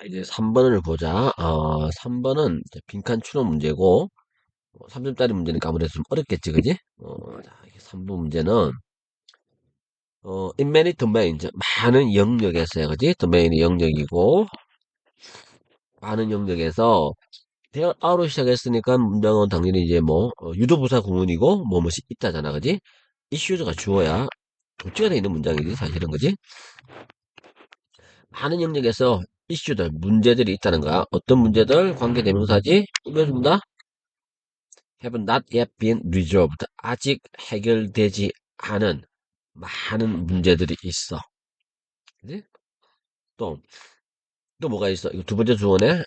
이제 3번을 보자. 3번은 빈칸 추론 문제고, 3점짜리 문제니까 아무래도 좀 어렵겠지, 그지? 자, 3번 문제는, in many domains, 많은 영역에서요, 그지? 도메인이 영역이고, 많은 영역에서, 대열 아로 시작했으니까 문장은 당연히 이제 뭐, 유도부사 구문이고, 뭐뭐이 있다잖아, 그지? issues가 주어야 도치가 돼 있는 문장이지, 사실은, 그지? 많은 영역에서 이슈들, 문제들이 있다는 거야. 어떤 문제들? 관계대명사지? 꾸며준다? have not yet been resolved. 아직 해결되지 않은 많은 문제들이 있어. 그지? 또, 또 뭐가 있어? 이거 두 번째 주어네?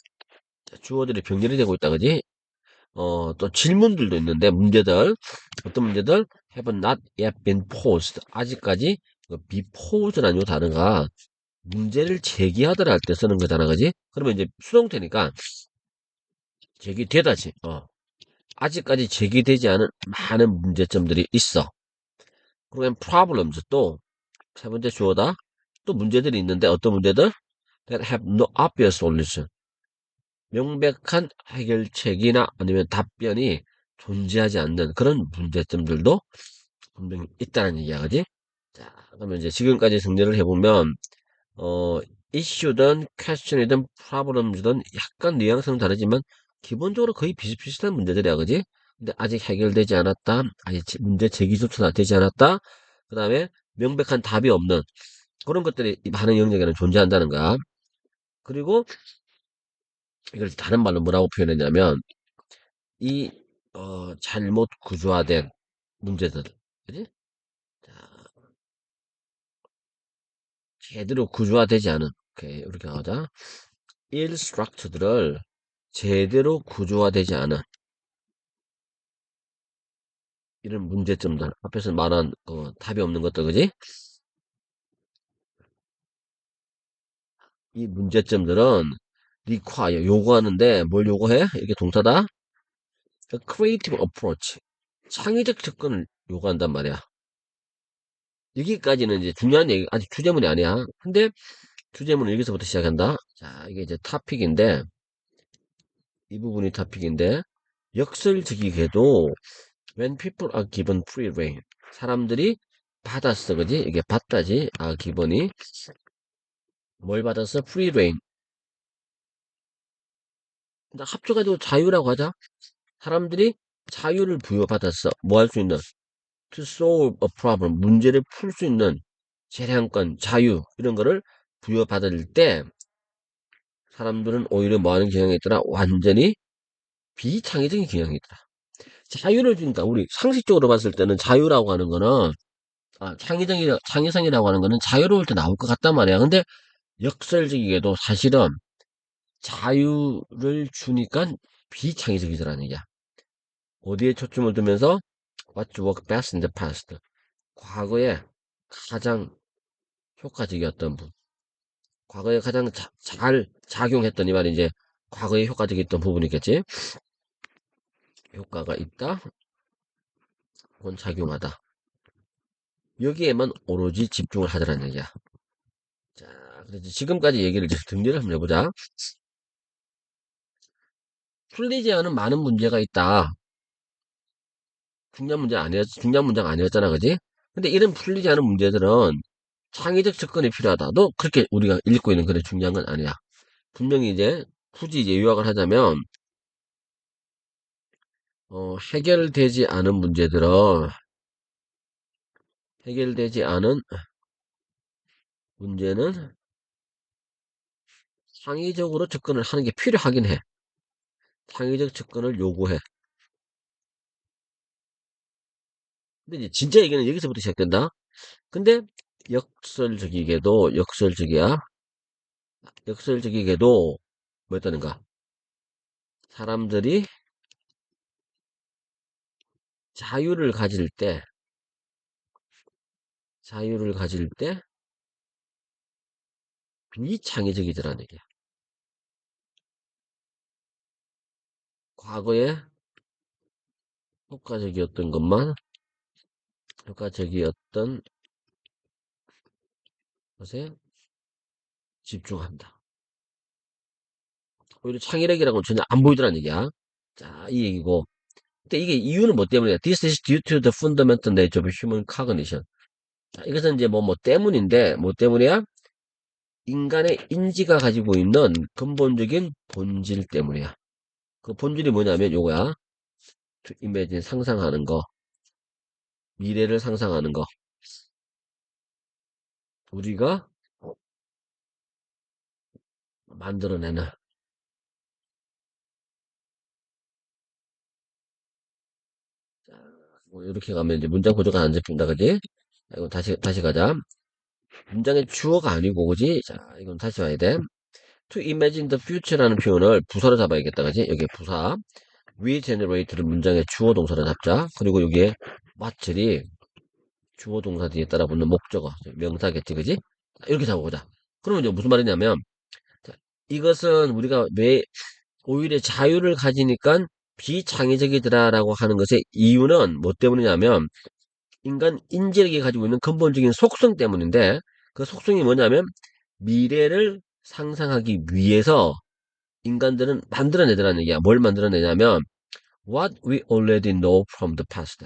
주어들이 병렬이 되고 있다, 그지? 또 질문들도 있는데, 문제들. 어떤 문제들? have not yet been posed. 아직까지, be posed는 요 단어가 문제를 제기하더라 할 때 쓰는 거잖아, 그지? 그러면 이제 수동태니까, 제기되다지. 아직까지 제기되지 않은 많은 문제점들이 있어. 그러면 problems 또 세 번째 주어다. 또 문제들이 있는데 어떤 문제들? That have no obvious solution. 명백한 해결책이나 아니면 답변이 존재하지 않는 그런 문제점들도 분명히 있다는 얘기야, 그지? 자, 그러면 이제 지금까지 정리를 해보면, 어, issue든 question이든 problems든 약간 뉘앙스는 다르지만 기본적으로 거의 비슷비슷한 문제들이야, 그지? 근데 아직 해결되지 않았다. 아직 문제 제기조차 되지 않았다. 그 다음에 명백한 답이 없는 그런 것들이 많은 영역에는 존재한다는 거야. 그리고 이걸 다른 말로 뭐라고 표현했냐면 이 잘못 구조화된 문제들, 그지? 자, 제대로 구조화되지 않은, 오케이, 이렇게 가자. 일스트럭처들을 제대로 구조화되지 않은 이런 문제점들 앞에서 말한 답이 없는 것들, 그지? 이 문제점들은 require 요구하는데 뭘 요구해? 이게 동사다. A creative approach 창의적 접근을 요구한단 말이야. 여기까지는 이제 중요한 얘기, 아직 주제문이 아니야. 근데 주제문은 여기서부터 시작한다. 자, 이게 이제 토픽인데 이 부분이 토픽인데 역설적이게도 when people are given free rein 사람들이 받았어, 그지? 이게 받다지. 기본이 뭘 받았어? free rein. 합쳐가지고 자유라고 하자. 사람들이 자유를 부여받았어. 뭐 할 수 있는? To solve a problem. 문제를 풀 수 있는 재량권, 자유 이런 거를 부여받을 때 사람들은 오히려 뭐 하는 경향이 있더라? 완전히 비창의적인 경향이 있더라. 자유를 주니까 우리 상식적으로 봤을 때는 자유라고 하는 거는 창의성이라고 하는 거는 자유로울 때 나올 것 같단 말이야. 근데 역설적이게도 사실은 자유를 주니까 비창의적이더라는 얘기야. 어디에 초점을 두면서 What worked best in the past. 과거에 가장 효과적이었던 분. 과거에 가장 잘 작용했던 이 말이 이제 과거에 효과적이었던 부분이겠지. 효과가 있다. 혹은 작용하다. 여기에만 오로지 집중을 하더라는 얘기야. 자, 그래서 지금까지 얘기를 이제 정리를 한번 해보자. 풀리지 않은 많은 문제가 있다. 중요한 문제가 아니었잖아, 그지? 근데 이런 풀리지 않은 문제들은 창의적 접근이 필요하다. 너 그렇게 우리가 읽고 있는 그래 중요한 건 아니야. 분명히 이제 굳이 이제 요약을 하자면 해결되지 않은 문제들은 해결되지 않은 문제는 창의적으로 접근을 하는 게 필요하긴 해. 창의적 접근을 요구해. 근데 이제 진짜 얘기는 여기서부터 시작된다. 근데 역설적이야. 역설적이게도 뭐였다는가? 사람들이 자유를 가질 때, 자유를 가질 때 비창의적이더라는 얘기야. 과거에 효과적이었던 것만 효과적이었던 것에 집중한다. 오히려 창의력이라고는 전혀 안 보이더란 얘기야. 자, 이 얘기고. 근데 이게 이유는 뭐 때문이야? This is due to the fundamental nature of human cognition. 자, 이것은 이제 뭐 때문인데, 뭐 때문이야? 인간의 인지가 가지고 있는 근본적인 본질 때문이야. 그 본질이 뭐냐면 요거야. To imagine, 상상하는 거. 미래를 상상하는 거. 우리가 만들어내는. 자, 뭐 이렇게 가면 이제 문장 구조가 안 잡힌다, 그지? 자, 이거 다시 가자. 문장의 주어가 아니고, 그지? 자, 이건 다시 봐야 돼. To imagine the future라는 표현을 부사로 잡아야겠다, 그지? 여기 부사. regenerate를 문장의 주어 동사로 잡자. 그리고 여기에 what이 주어 동사 뒤에 따라 붙는 목적어, 명사겠지, 그지? 이렇게 잡아보자. 그러면 이제 무슨 말이냐면, 자, 이것은 우리가 왜 오히려 자유를 가지니까 비창의적이더라라고 하는 것의 이유는 뭐 때문이냐면, 인간 인지력이 가지고 있는 근본적인 속성 때문인데, 그 속성이 뭐냐면, 미래를 상상하기 위해서 인간들은 만들어내더라는 얘기야. 뭘 만들어내냐면, what we already know from the past.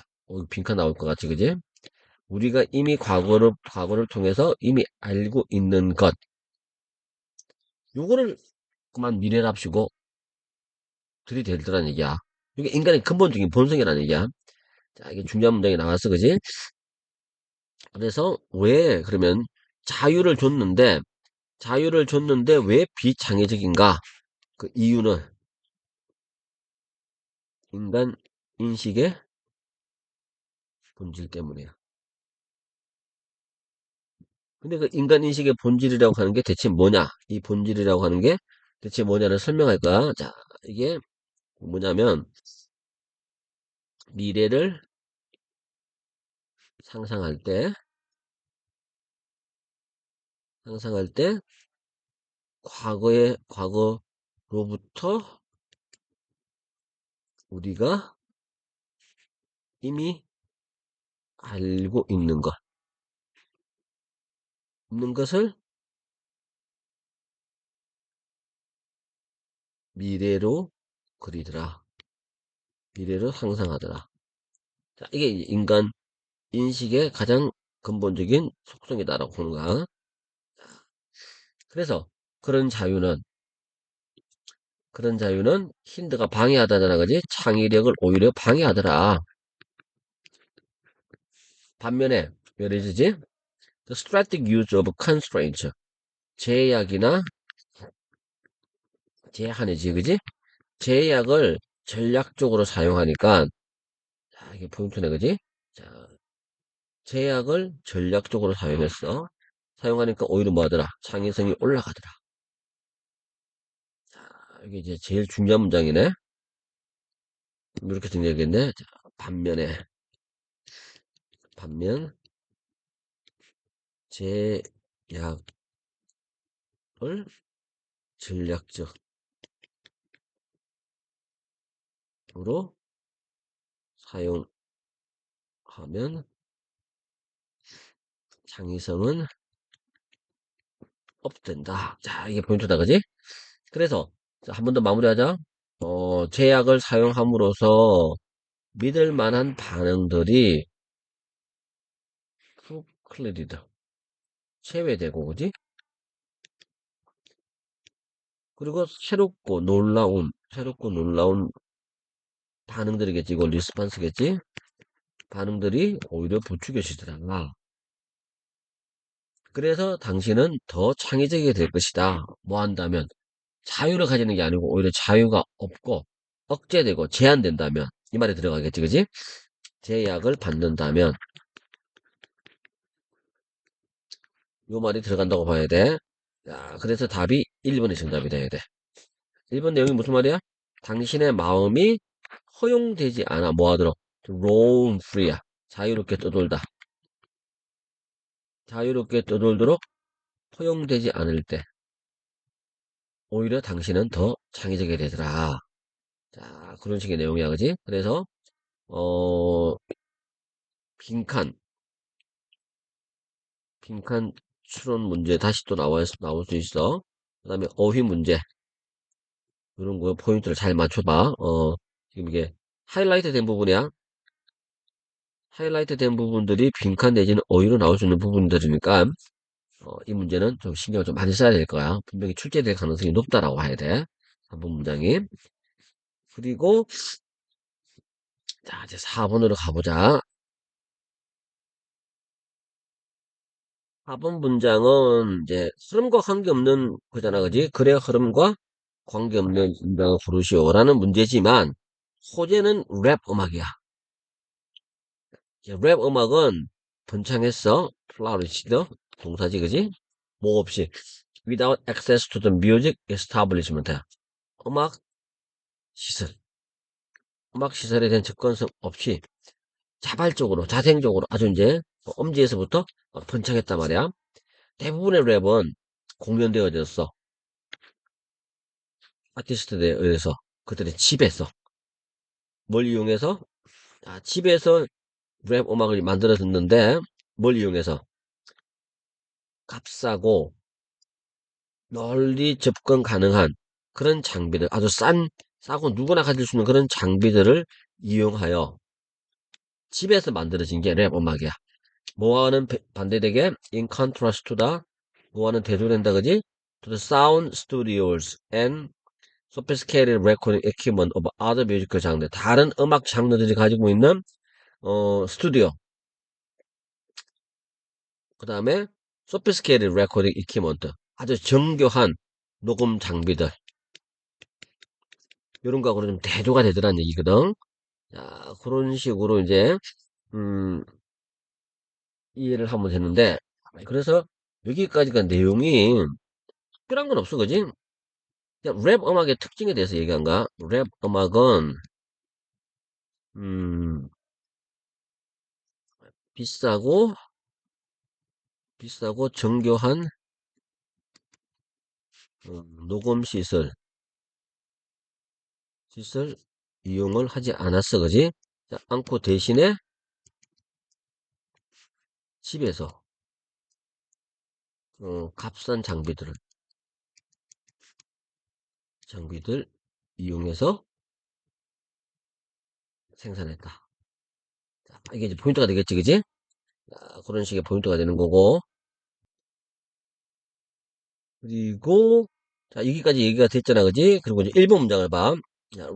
빈칸 나올 것 같지, 그지? 우리가 이미 과거를 통해서 이미 알고 있는 것. 요거를 그만 미래랍시고 들이댈더라는 얘기야. 이게 인간의 근본적인 본성이라는 얘기야. 자, 이게 중요한 문장이 나왔어, 그지? 그래서 왜 그러면 자유를 줬는데 왜 비창의적인가? 그 이유는 인간 인식의 본질 때문이야. 근데 그 인간 인식의 본질이라고 하는 게 대체 뭐냐? 이 본질이라고 하는 게 대체 뭐냐를 설명할 거야. 자, 이게 뭐냐면 미래를 상상할 때, 상상할 때 과거로부터 우리가 이미 알고 있는 것을 미래로 그리더라. 미래로 상상하더라. 자, 이게 인간 인식의 가장 근본적인 속성이다라고 보는 거야. 그래서 그런 자유는 힌트가 방해하다잖아, 그지? 창의력을 오히려 방해하더라. 반면에 예를 들지? The strategic use of constraints. 제약이나 제한이지, 그지? 제약을 전략적으로 사용하니까, 자, 이게 포인트네, 그지? 자, 제약을 전략적으로 사용했어. 사용하니까 오히려 뭐하더라? 창의성이 올라가더라. 자, 이게 이제 제일 중요한 문장이네. 이렇게 정리하겠네. 자, 반면, 제약을 전략적으로 사용하면 창의성은 업된다. 자, 이게 포인트다, 그지? 그래서, 한 번 더 마무리하자. 제약을 사용함으로써 믿을 만한 반응들이 프로클리드 체외되고, 그지? 그리고 새롭고 놀라운 반응들이겠지. 이거 리스판스겠지? 반응들이 오히려 부추겨지더라. 그래서 당신은 더 창의적이게 될 것이다. 뭐 한다면 자유를 가지는 게 아니고 오히려 자유가 없고 억제되고 제한된다면 이 말에 들어가겠지, 그지? 제약을 받는다면 요 말이 들어간다고 봐야 돼. 자, 그래서 답이 1번이 정답이 돼야 돼. 1번 내용이 무슨 말이야? 당신의 마음이 허용되지 않아. 뭐 하도록? roam free야. 자유롭게 떠돌다. 자유롭게 떠돌도록 허용되지 않을 때 오히려 당신은 더 창의적이 되더라. 자, 그런 식의 내용이야, 그지? 그래서 어 빈칸 빈칸 추론 문제 다시 또 나올 수 있어. 그 다음에 어휘 문제. 이런 거 포인트를 잘 맞춰봐. 지금 이게 하이라이트 된 부분이야. 하이라이트 된 부분들이 빈칸 내지는 어휘로 나올 수 있는 부분들이니까, 이 문제는 좀 신경을 좀 많이 써야 될 거야. 분명히 출제될 가능성이 높다라고 봐야 돼. 3번 문장이. 그리고, 자, 이제 4번으로 가보자. 4번 문장은 이제 흐름과 관계없는 거잖아, 그지? 글의 흐름과 관계없는 문장을 고르시오라는 문제지만, 소재는 랩 음악이야. 이제 랩 음악은 번창했어. flourished. 동사지, 그지? 뭐 없이. without access to the music establishment. 음악 시설. 음악 시설에 대한 접근성 없이 자발적으로, 자생적으로 아주 이제 엄지에서부터 번창했단 말이야. 대부분의 랩은 공연되어졌어. 아티스트들에 의해서 그들의 집에서 뭘 이용해서 집에서 랩 음악을 만들어 듣는데 뭘 이용해서 값싸고 널리 접근 가능한 그런 장비들 아주 싸고 누구나 가질 수 있는 그런 장비들을 이용하여 집에서 만들어진 게 랩 음악이야. 뭐와는 반대되게 in contrast to the 뭐와는 대조된다 그지? To the sound studios and sophisticated recording equipment of other musical genre. 다른 음악 장르들이 가지고 있는 스튜디오. 그 다음에 sophisticated recording equipment. 아주 정교한 녹음 장비들. 이런 거하고는 좀 대조가 되더라는 얘기거든. 자, 그런 식으로 이제 이해를 하면 되는데 그래서 여기까지가 내용이 특별한 건 없어, 그지? 그냥 랩 음악의 특징에 대해서 얘기한가? 랩 음악은 음, 비싸고 정교한 녹음 시설 이용을 하지 않았어, 그지? 자, 않고 대신에 집에서 값싼 장비들 이용해서 생산했다. 자, 이게 이제 포인트가 되겠지, 그지? 자, 그런 식의 포인트가 되는 거고. 그리고 자, 여기까지 얘기가 됐잖아, 그지? 그리고 이제 1번 문장을 봐. 자,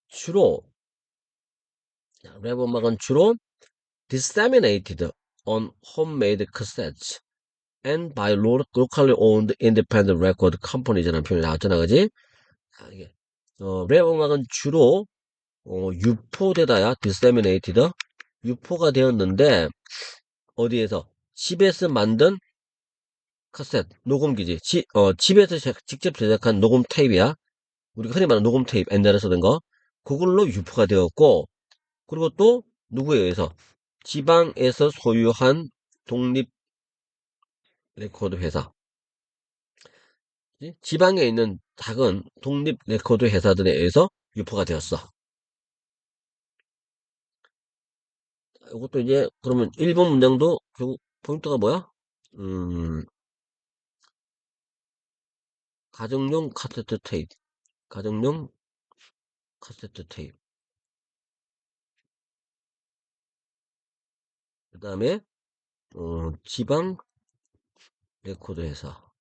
주로 랩 음악은 주로 disseminated on homemade cassettes and by locally owned independent record companies라는 표현이 나왔잖아, 그지? 자, 이게 랩 음악은 주로 유포되다야 disseminated 유포가 되었는데 어디에서 집에서 만든 카세트 녹음기지 집에서 직접 제작한 녹음 테이프야. 우리가 흔히 말하는 녹음 테이프 옛날에 쓰던 거 그걸로 유포가 되었고 그리고 또 누구에 의해서 지방에서 소유한 독립 레코드 회사 지방에 있는 작은 독립 레코드 회사들에 의해서 유포가 되었어. 이것도 이제 그러면 1번 문장도 결국 포인트가 뭐야? 음, 가정용 카세트 테이프 가정용 카세트 테이프 그 다음에 지방 레코드 회사가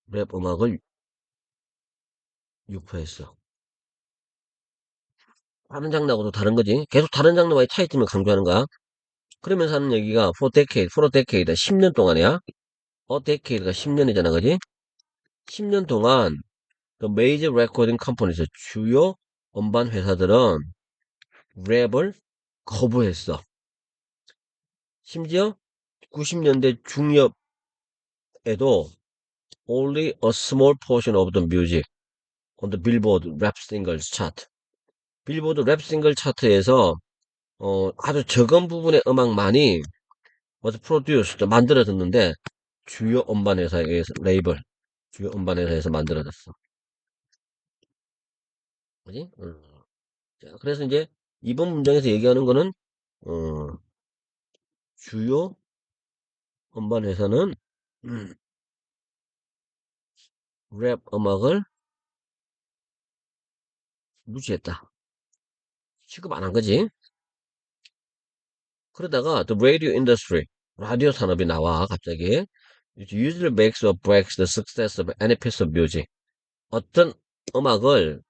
랩 음악을 유포했어. 다른 장르하고도 다른 거지. 계속 다른 장르와의 차이점을 강조하는 거야. 그러면서 하는 얘기가 for decade, 10년 동안이야. decade가 10년이잖아, 그지? 10년 동안 the major recording companies, 주요 음반 회사들은 랩을 거부했어. 심지어 90년대 중엽에도 only a small portion of the music on the Billboard Rap Singles Chart. 빌보드 랩 싱글 차트에서 아주 적은 부분의 음악만이 was produced 만들어졌는데 주요 음반 회사에 의해서 주요 음반 회사에서 만들어졌어. 그지? 자, 그래서 이제 이번 문장에서 얘기하는 거는 어, 주요 음반 회사는 랩 음악을 무시했다. 취급 안 한 거지. 그러다가 the radio industry, 라디오 산업이 나와 갑자기. It usually makes or breaks the success of any piece of music. 어떤 음악을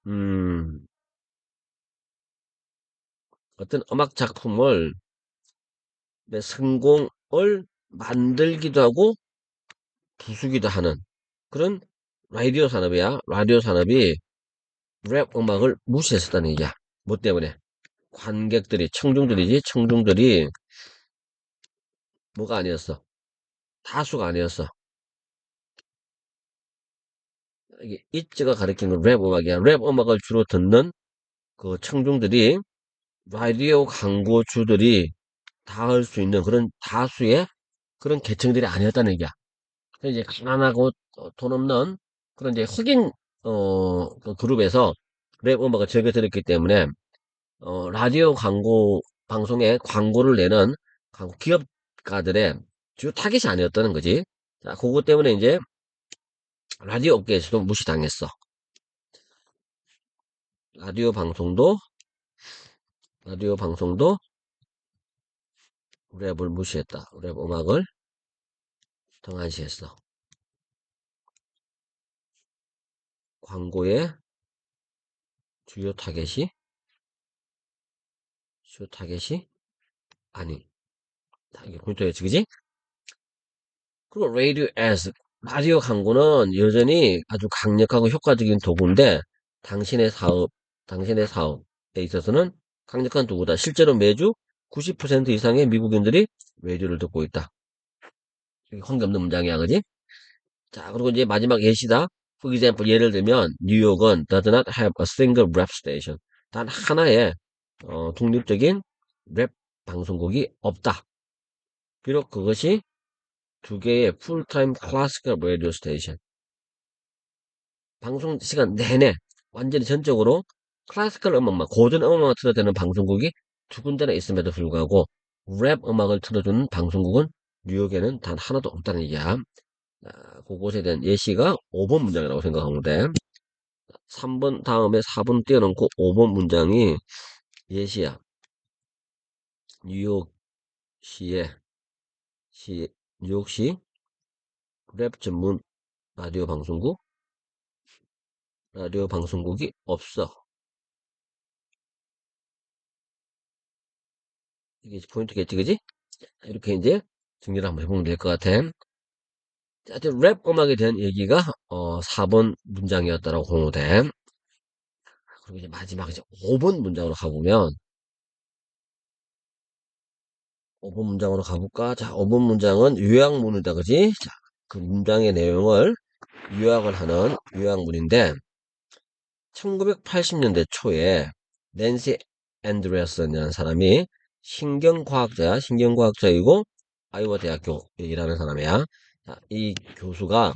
어떤 음악 작품을 내 성공을 만들기도 하고 부수기도 하는 그런 라디오 산업이야. 라디오 산업이 랩 음악을 무시했었다는 얘기야. 뭐 때문에? 관객들이, 청중들이지, 청중들이 뭐가 아니었어. 다수가 아니었어. 이게 이츠가 가리키는 랩 음악이야. 랩 음악을 주로 듣는 그 청중들이 라디오 광고주들이 다 할 수 있는 그런 다수의 그런 계층들이 아니었다는 얘기야. 그래서 이제 가난하고 돈 없는 그런 이제 흑인 그 그룹에서 랩 음악을 즐겨 들었기 때문에 라디오 광고 방송에 광고를 내는 광고 기업가들의 주요 타깃이 아니었다는 거지. 자, 그것 때문에 이제 라디오 업계에서도 무시당했어. 라디오 방송도 라디오 방송도 랩을 무시했다. 랩 음악을 등한시했어. 광고의 주요 타겟이 주요 타겟이 아니. 자, 이게 포인트였지, 그지? 그리고 라디오 에스 라디오 광고는 여전히 아주 강력하고 효과적인 도구인데 당신의 사업에 있어서는 강력한 도구다. 실제로 매주 90% 이상의 미국인들이 라디오를 듣고 있다. 이게 관계없는 문장이야, 그지? 자, 그리고 이제 마지막 예시다. For example, 예를 들면 뉴욕은 does not have a single rap station. 단 하나의 독립적인 랩 방송국이 없다. 비록 그것이 두 개의 풀타임 클래시컬 라디오 스테이션. 방송 시간 내내 완전히 전적으로 클래시컬 음악만, 고전 음악만 틀어대는 방송국이 두 군데나 있음에도 불구하고 랩 음악을 틀어주는 방송국은 뉴욕에는 단 하나도 없다는 얘기야. 그것에 대한 예시가 5번 문장이라고 생각하면 돼. 3번 다음에 4번 띄워놓고 5번 문장이 예시야. 뉴욕시에 시 뉴욕시 랩 전문 라디오 방송국 이 없어. 이게 포인트겠지, 그지? 이렇게 이제 정리를 한번 해보면 될 것 같아. 자, 이제 랩 음악에 대한 얘기가 4번 문장이었다라고 보면 돼. 그리고 이제 마지막 이제 5번 문장으로 가보면 5번 문장으로 가볼까? 자, 5번 문장은 요약문이다, 그지? 자, 그 문장의 내용을 요약을 하는 요약문인데 1980년대 초에 낸시 앤드레슨이라는 사람이 신경과학자이고 아이오와 대학교 일하는 사람이야. 자, 이 교수가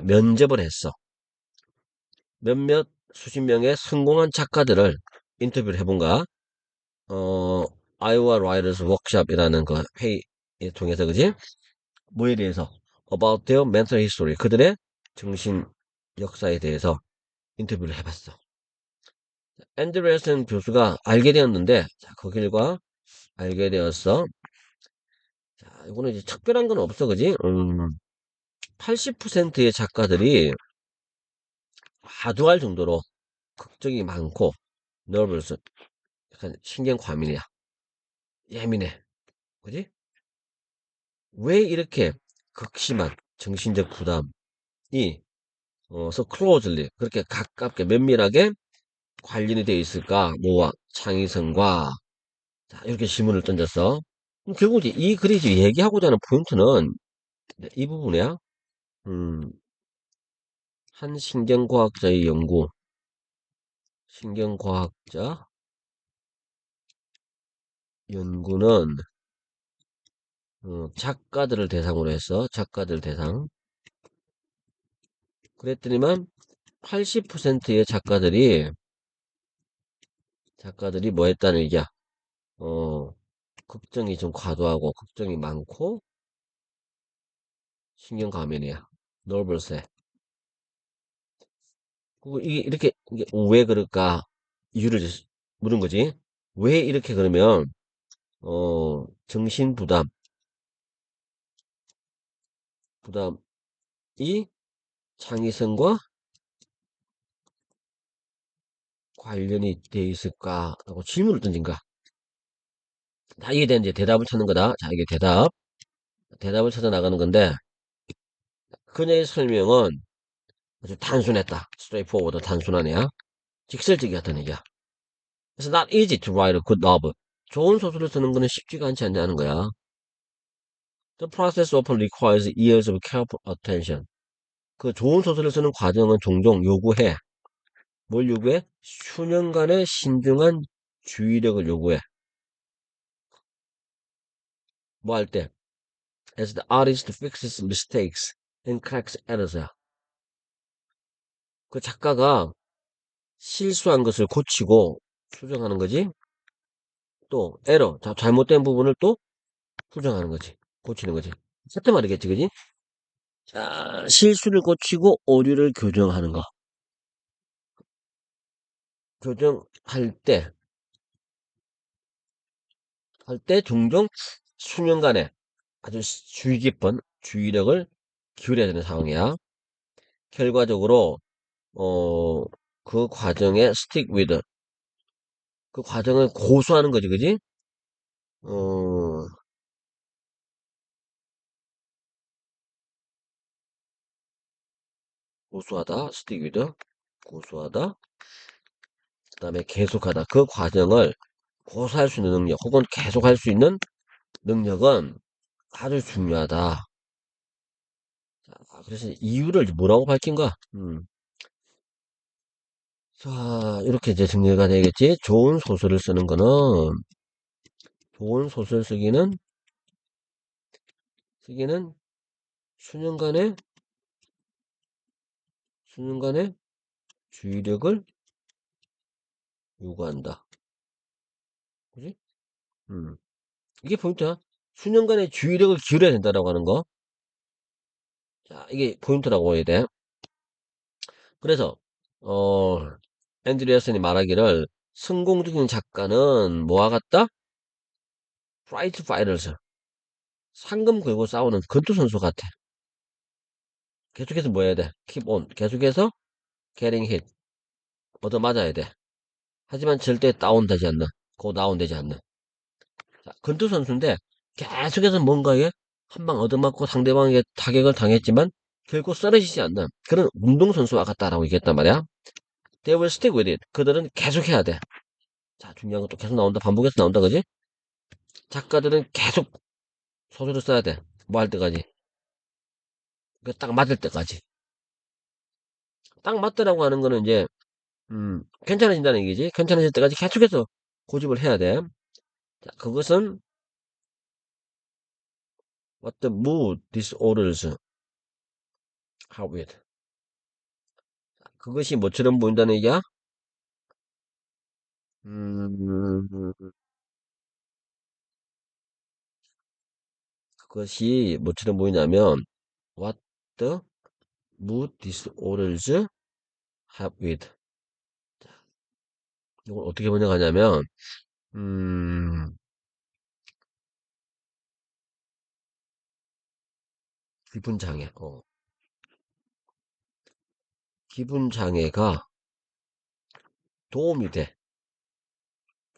면접을 했어. 몇몇 수십 명의 성공한 작가들을 인터뷰를 해본가? 어, 아이오와 라이더스 워크숍이라는 그 회의에 통해서, 그지? 뭐에 대해서? About their mental history. 그들의 정신 역사에 대해서 인터뷰를 해봤어. 앤드레슨 교수가 알게 되었는데, 자, 그 결과 알게 되었어. 자, 이거는 이제 특별한 건 없어, 그지? 80%의 작가들이 과도할 정도로 걱정이 많고, nervous, 약간 신경 과민이야. 예민해. 그지? 왜 이렇게 극심한 정신적 부담이, so closely, 그렇게 가깝게, 면밀하게 관련이 되어 있을까? 뭐와 창의성과, 자, 이렇게 질문을 던졌어. 그럼 결국 이제 이 글이 이제 얘기하고자 하는 포인트는 이 부분이야. 음, 한 신경과학자의 신경과학자 연구는 작가들을 대상으로 했어. 작가들 대상. 그랬더니만 80%의 작가들이 뭐 했다는 얘기야. 어, 걱정이 좀 과도하고 걱정이 많고 신경 과민이야. nervous해. 그리고 이게 이렇게 이게 왜 그럴까 이유를 물은 거지. 왜 이렇게 그러면 정신 부담이 창의성과 관련이 돼 있을까라고 질문을 던진가. 자, 이에 대한 이제 대답을 찾는 거다. 자, 이게 대답을 찾아 나가는 건데 그녀의 설명은 아주 단순했다. straightforward 단순한 애야. 직설적이었다는 얘기야. 그래서 not easy to write a good novel. 좋은 소설을 쓰는 거는 쉽지가 않지 않냐는 거야. The process often requires years of careful attention. 그 좋은 소설을 쓰는 과정은 종종 요구해. 뭘 요구해? 수년간의 신중한 주의력을 요구해. 뭐 할 때? As the artist fixes mistakes and corrects errors. 그 작가가 실수한 것을 고치고 수정하는 거지. 또 에러, 잘못된 부분을 또 수정하는 거지. 고치는 거지. 같은 말이겠지, 그지? 자, 실수를 고치고 오류를 교정하는 거. 교정할 때, 종종 수년간의 아주 주의 깊은 주의력을 기울여야 되는 상황이야. 결과적으로, 어, 그 과정에 stick with, 그 과정을 고수하는 거지, 그지? 어, 고수하다, stick with, 고수하다, 그 다음에 계속하다. 그 과정을 고수할 수 있는 능력, 혹은 계속할 수 있는 능력은 아주 중요하다. 자, 그래서 이유를 뭐라고 밝힌가? 자, 이렇게 이제 정리가 되겠지? 좋은 소설 쓰기는 수년간의, 수년간의 주의력을 요구한다. 그지? 음. 이게 포인트야. 수년간의 주의력을 기울여야 된다라고 하는 거. 자, 이게 포인트라고 해야 돼. 그래서, 어, 앤드리어슨이 말하기를, 성공적인 작가는 뭐와 같다? 프라이트 파이터즈. 상금 걸고 싸우는 권투 선수 같아. 계속해서 뭐 해야 돼? keep on. 계속해서 getting hit. 얻어 맞아야 돼. 하지만 절대 다운되지 않는, 고 다운되지 않는. 자, 권투 선수인데 계속해서 뭔가에 한 방 얻어맞고 상대방에게 타격을 당했지만 결국 쓰러지지 않는 그런 운동선수와 같다라고 얘기했단 말이야. They will stick with it. 그들은 계속해야 돼. 자, 중요한 것도 계속 나온다. 반복해서 나온다. 그지? 작가들은 계속 소설을 써야 돼. 뭐 할 때까지. 딱 맞을 때까지. 딱 맞더라고 하는 거는 이제 괜찮아진다는 얘기지. 괜찮아질 때까지 계속해서 고집을 해야 돼. 자, 그것은 what the mood disorders have with. 그것이 뭐처럼 보인다는 얘기야? 음, 그것이 뭐처럼 보이냐면 what the mood disorders have with. 이걸 어떻게 번역하냐면 음, 기분 장애. 기분 장애가 도움이 돼.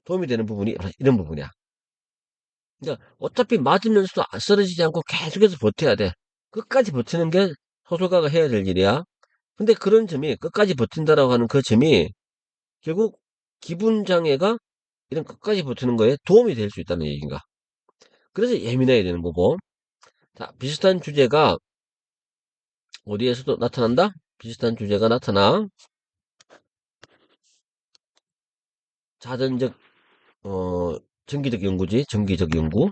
도움이 되는 부분이 바로 이런 부분이야. 그러니까 어차피 맞으면서도 쓰러지지 않고 계속해서 버텨야 돼. 끝까지 버티는 게 소설가가 해야 될 일이야. 근데 그런 점이 끝까지 버틴다라고 하는 그 점이 결국 기분 장애가 이런 끝까지 버티는 거에 도움이 될 수 있다는 얘기인가. 그래서 예민해야 되는 거고. 자, 비슷한 주제가 어디에서도 나타난다? 비슷한 주제가 나타나. 자전적, 정기적 연구지, 정기적 연구.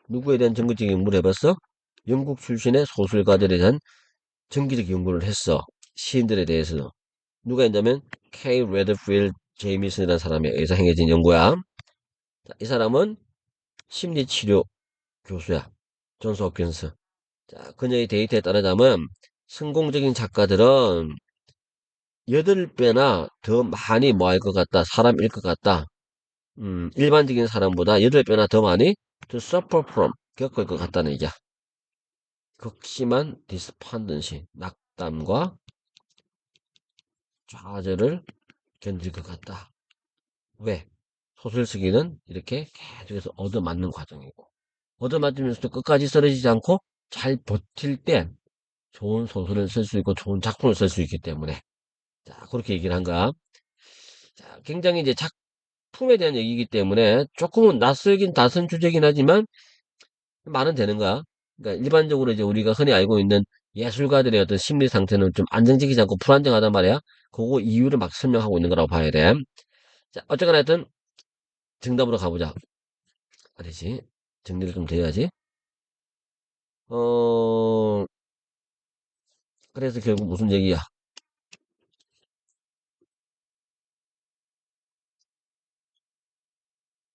누구에 대한 정기적 연구를 해봤어? 영국 출신의 소설가들에 대한 정기적 연구를 했어. 시인들에 대해서. 누가 했냐면, K. 레드필드 제이미슨이라는 사람에 의해서 행해진 연구야. 자, 이 사람은 심리치료 교수야. 존스 홉킨스. 자, 그녀의 데이터에 따르자면, 성공적인 작가들은 8배나 더 많이 뭐 할 것 같다. 사람일 것 같다. 일반적인 사람보다 8배나 더 많이 to suffer from 겪을 것 같다는 얘기야. 극심한 디스판던시 낙담과 좌절을 견딜 것 같다. 왜? 소설 쓰기는 이렇게 계속해서 얻어맞는 과정이고 얻어맞으면서도 끝까지 쓰러지지 않고 잘 버틸 때 좋은 소설을 쓸 수 있고 좋은 작품을 쓸 수 있기 때문에 자 그렇게 얘기를 한 거야. 자 굉장히 이제 작품에 대한 얘기이기 때문에 조금은 낯설긴 낯선 주제긴 하지만 말은 되는 거야. 그러니까 일반적으로 이제 우리가 흔히 알고 있는 예술가들의 어떤 심리 상태는 좀 안정적이지 않고 불안정하단 말이야. 그거 이유를 막 설명하고 있는 거라고 봐야 돼. 자, 어쨌거나 하여튼 정답으로 가보자. 말이지. 정리를 좀 돼야지. 어, 그래서 결국 무슨 얘기야?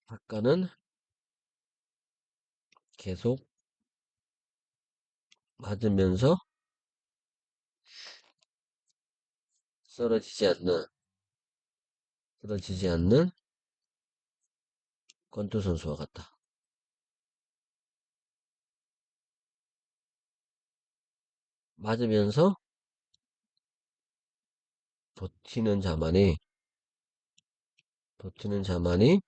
작가는 계속 맞으면서 쓰러지지 않는, 쓰러지지 않는 권투 선수와 같다. 맞으면서 버티는 자만이, 버티는 자만이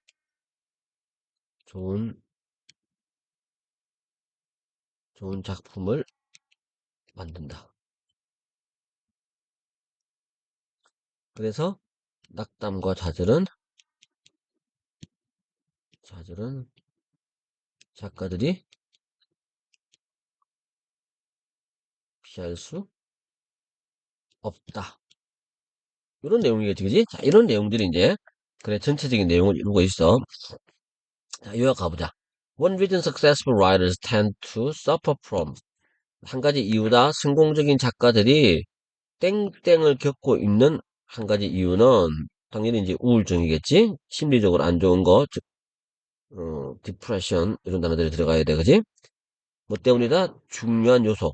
좋은, 좋은 작품을 만든다. 그래서 낙담과 좌절은 작가들이 피할 수 없다. 이런 내용이겠지, 그지? 자, 이런 내용들이 이제, 그래, 전체적인 내용을 이루고 있어. 자, 요약 가보자. One reason successful writers tend to suffer from. 한 가지 이유다. 성공적인 작가들이 땡땡을 겪고 있는 한 가지 이유는, 당연히 이제 우울증이겠지? 심리적으로 안 좋은 거, 즉, 디프레션, 이런 단어들이 들어가야 돼, 그지? 뭐 때문이다? 중요한 요소.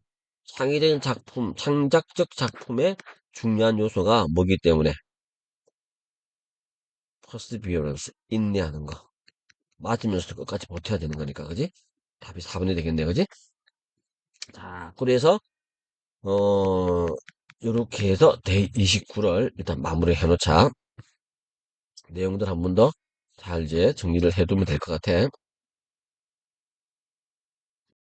창의적인 작품, 창작적 작품의 중요한 요소가 뭐기 때문에? perseverance, 인내하는 거. 맞으면서도 끝까지 버텨야 되는 거니까, 그지? 답이 4번이 되겠네, 그지? 자, 그래서, 요렇게 해서 대29를 일단 마무리 해놓자. 내용들 한 번 더 잘 이제 정리를 해두면 될 것 같아.